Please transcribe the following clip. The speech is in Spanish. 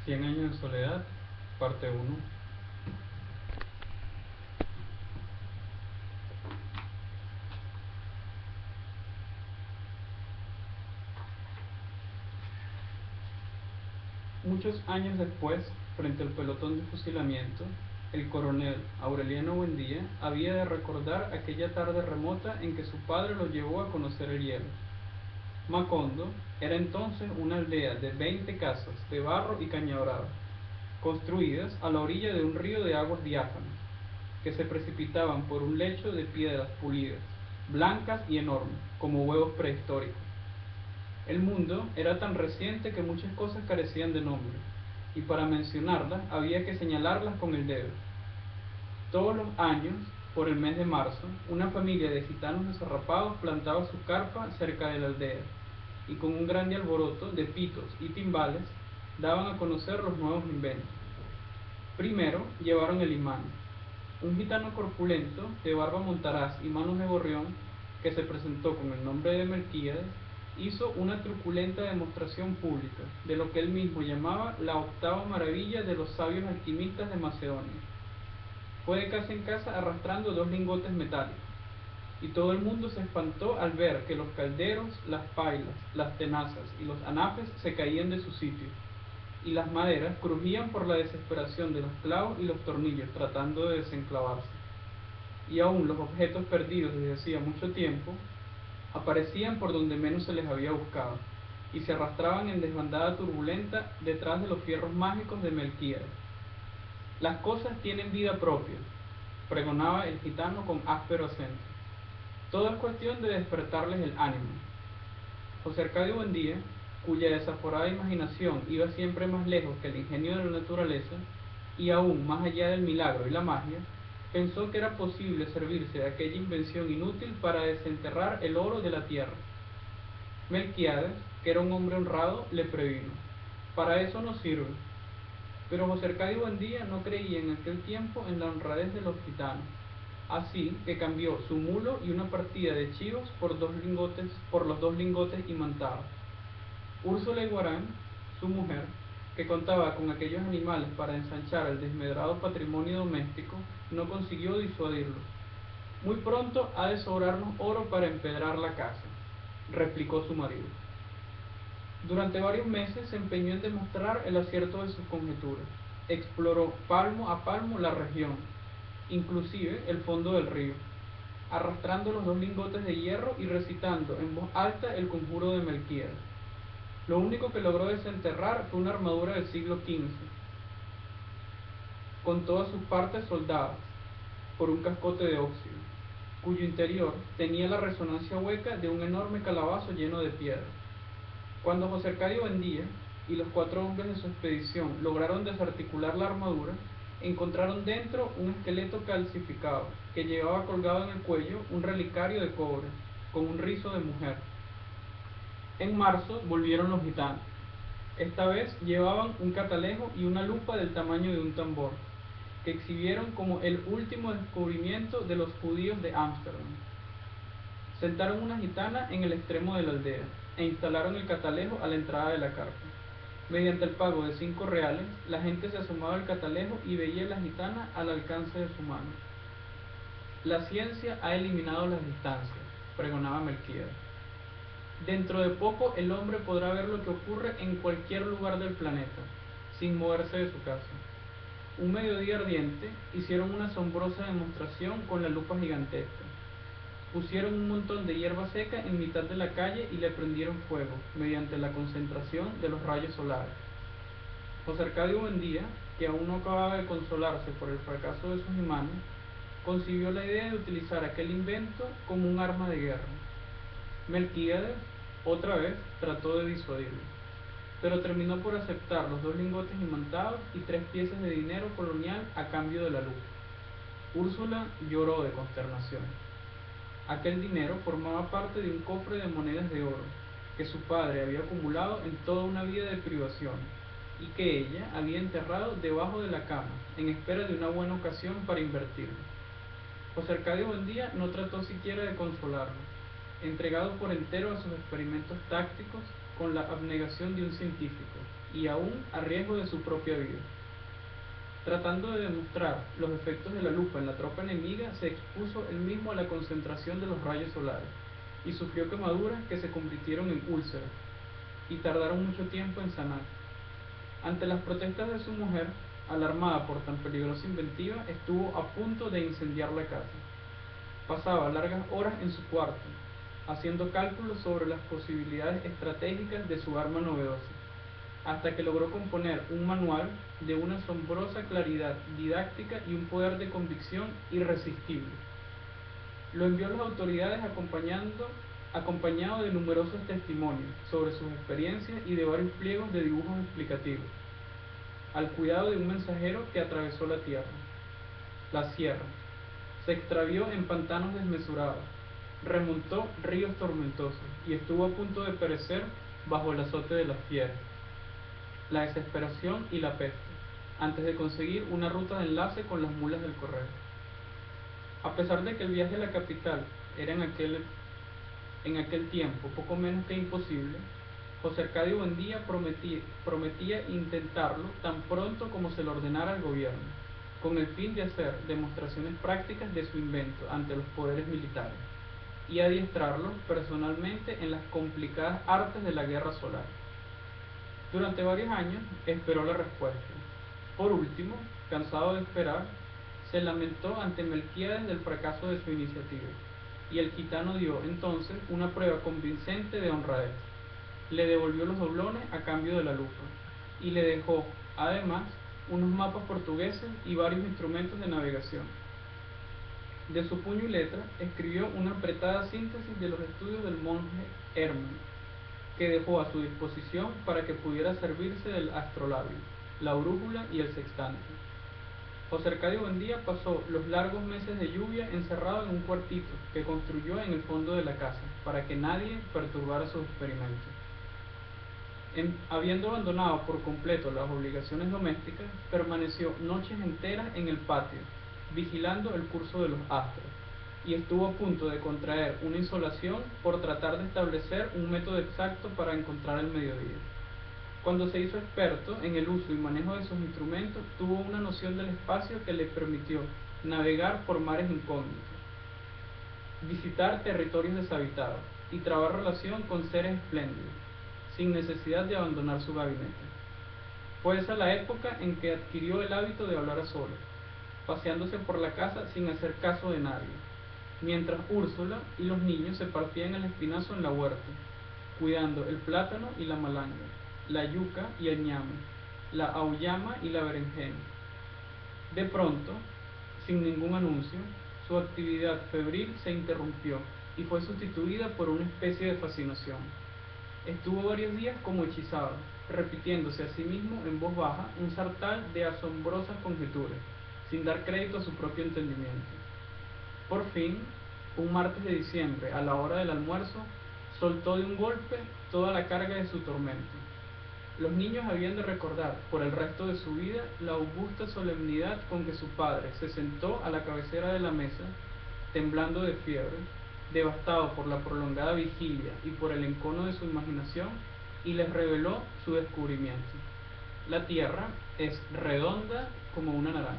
Cien años de soledad, parte 1. Muchos años después, frente al pelotón de fusilamiento, el coronel Aureliano Buendía había de recordar aquella tarde remota en que su padre lo llevó a conocer el hielo. Macondo era entonces una aldea de 20 casas de barro y caña brava, construidas a la orilla de un río de aguas diáfanas, que se precipitaban por un lecho de piedras pulidas, blancas y enormes, como huevos prehistóricos. El mundo era tan reciente que muchas cosas carecían de nombre, y para mencionarlas había que señalarlas con el dedo. Todos los años, por el mes de marzo, una familia de gitanos desarrapados plantaba su carpa cerca de la aldea, y con un grande alboroto de pitos y timbales daban a conocer los nuevos inventos. Primero llevaron el imán, un gitano corpulento, de barba montaraz y manos de gorrión, que se presentó con el nombre de Melquíades, hizo una truculenta demostración pública de lo que él mismo llamaba la octava maravilla de los sabios alquimistas de Macedonia. Fue de casa en casa arrastrando 2 lingotes metálicos, y todo el mundo se espantó al ver que los calderos, las pailas, las tenazas y los anafes se caían de su sitio, y las maderas crujían por la desesperación de los clavos y los tornillos tratando de desenclavarse, y aún los objetos perdidos desde hacía mucho tiempo aparecían por donde menos se les había buscado, y se arrastraban en desbandada turbulenta detrás de los fierros mágicos de Melquíades. Las cosas tienen vida propia, pregonaba el gitano con áspero acento. Todo es cuestión de despertarles el ánimo. José Arcadio Buendía, cuya desaforada imaginación iba siempre más lejos que el ingenio de la naturaleza, y aún más allá del milagro y la magia, pensó que era posible servirse de aquella invención inútil para desenterrar el oro de la tierra. Melquíades, que era un hombre honrado, le previno: para eso no sirve. Pero José Arcadio Buendía no creía en aquel tiempo en la honradez de los gitanos, así que cambió su mulo y una partida de chivos por los 2 lingotes imantados. Úrsula Iguarán, su mujer, que contaba con aquellos animales para ensanchar el desmedrado patrimonio doméstico, no consiguió disuadirlos. Muy pronto ha de sobrarnos oro para empedrar la casa, replicó su marido. Durante varios meses se empeñó en demostrar el acierto de sus conjeturas. Exploró palmo a palmo la región, inclusive el fondo del río, arrastrando los 2 lingotes de hierro y recitando en voz alta el conjuro de Melquíades. Lo único que logró desenterrar fue una armadura del siglo XV, con todas sus partes soldadas por un cascote de óxido, cuyo interior tenía la resonancia hueca de un enorme calabazo lleno de piedra. Cuando José Arcadio Buendía y los 4 hombres de su expedición lograron desarticular la armadura, encontraron dentro un esqueleto calcificado que llevaba colgado en el cuello un relicario de cobre con un rizo de mujer. En marzo volvieron los gitanos. Esta vez llevaban un catalejo y una lupa del tamaño de un tambor, que exhibieron como el último descubrimiento de los judíos de Ámsterdam. Sentaron una gitana en el extremo de la aldea e instalaron el catalejo a la entrada de la carpa. Mediante el pago de 5 reales, la gente se asomaba al catalejo y veía a la gitana al alcance de su mano. La ciencia ha eliminado las distancias, pregonaba Melquíades. Dentro de poco el hombre podrá ver lo que ocurre en cualquier lugar del planeta, sin moverse de su casa. Un mediodía ardiente hicieron una asombrosa demostración con la lupa gigantesca. Pusieron un montón de hierba seca en mitad de la calle y le prendieron fuego mediante la concentración de los rayos solares. José Arcadio Buendía, que aún no acababa de consolarse por el fracaso de sus imanes, concibió la idea de utilizar aquel invento como un arma de guerra. Melquíades, otra vez, trató de disuadirlo, pero terminó por aceptar los 2 lingotes imantados y 3 piezas de dinero colonial a cambio de la luz. Úrsula lloró de consternación. Aquel dinero formaba parte de un cofre de monedas de oro que su padre había acumulado en toda una vida de privación, y que ella había enterrado debajo de la cama en espera de una buena ocasión para invertirlo. José Arcadio Buendía no trató siquiera de consolarlo, entregado por entero a sus experimentos tácticos con la abnegación de un científico, y aún a riesgo de su propia vida. Tratando de demostrar los efectos de la lupa en la tropa enemiga, se expuso él mismo a la concentración de los rayos solares y sufrió quemaduras que se convirtieron en úlceras y tardaron mucho tiempo en sanar. Ante las protestas de su mujer, alarmada por tan peligrosa inventiva, estuvo a punto de incendiar la casa. Pasaba largas horas en su cuarto, haciendo cálculos sobre las posibilidades estratégicas de su arma novedosa, hasta que logró componer un manual de una asombrosa claridad didáctica y un poder de convicción irresistible. Lo envió a las autoridades acompañado de numerosos testimonios sobre sus experiencias y de varios pliegos de dibujos explicativos, al cuidado de un mensajero que atravesó la tierra. La sierra se extravió en pantanos desmesurados, remontó ríos tormentosos y estuvo a punto de perecer bajo el azote de las fieras, la desesperación y la peste, antes de conseguir una ruta de enlace con las mulas del correo. A pesar de que el viaje a la capital era en aquel tiempo poco menos que imposible, José Arcadio Buendía prometía intentarlo tan pronto como se lo ordenara al gobierno, con el fin de hacer demostraciones prácticas de su invento ante los poderes militares y adiestrarlos personalmente en las complicadas artes de la guerra solar. Durante varios años esperó la respuesta. Por último, cansado de esperar, se lamentó ante Melquíades del fracaso de su iniciativa, y el gitano dio entonces una prueba convincente de honradez. Le devolvió los doblones a cambio de la lupa, y le dejó, además, unos mapas portugueses y varios instrumentos de navegación. De su puño y letra escribió una apretada síntesis de los estudios del monje Hermann, que dejó a su disposición para que pudiera servirse del astrolabio, la brújula y el sextante. José Arcadio Buendía pasó los largos meses de lluvia encerrado en un cuartito que construyó en el fondo de la casa, para que nadie perturbara sus experimentos. Habiendo abandonado por completo las obligaciones domésticas, permaneció noches enteras en el patio, vigilando el curso de los astros, y estuvo a punto de contraer una insolación por tratar de establecer un método exacto para encontrar el mediodía. Cuando se hizo experto en el uso y manejo de sus instrumentos, tuvo una noción del espacio que le permitió navegar por mares incógnitos, visitar territorios deshabitados y trabar relación con seres espléndidos, sin necesidad de abandonar su gabinete. Fue esa la época en que adquirió el hábito de hablar a solas, paseándose por la casa sin hacer caso de nadie, mientras Úrsula y los niños se partían el espinazo en la huerta, cuidando el plátano y la malanga, la yuca y el ñame, la auyama y la berenjena. De pronto, sin ningún anuncio, su actividad febril se interrumpió y fue sustituida por una especie de fascinación. Estuvo varios días como hechizado, repitiéndose a sí mismo en voz baja un sartal de asombrosas conjeturas, sin dar crédito a su propio entendimiento. Por fin, un martes de diciembre, a la hora del almuerzo, soltó de un golpe toda la carga de su tormento. Los niños habían de recordar por el resto de su vida la augusta solemnidad con que su padre se sentó a la cabecera de la mesa, temblando de fiebre, devastado por la prolongada vigilia y por el encono de su imaginación, y les reveló su descubrimiento. La Tierra es redonda como una naranja.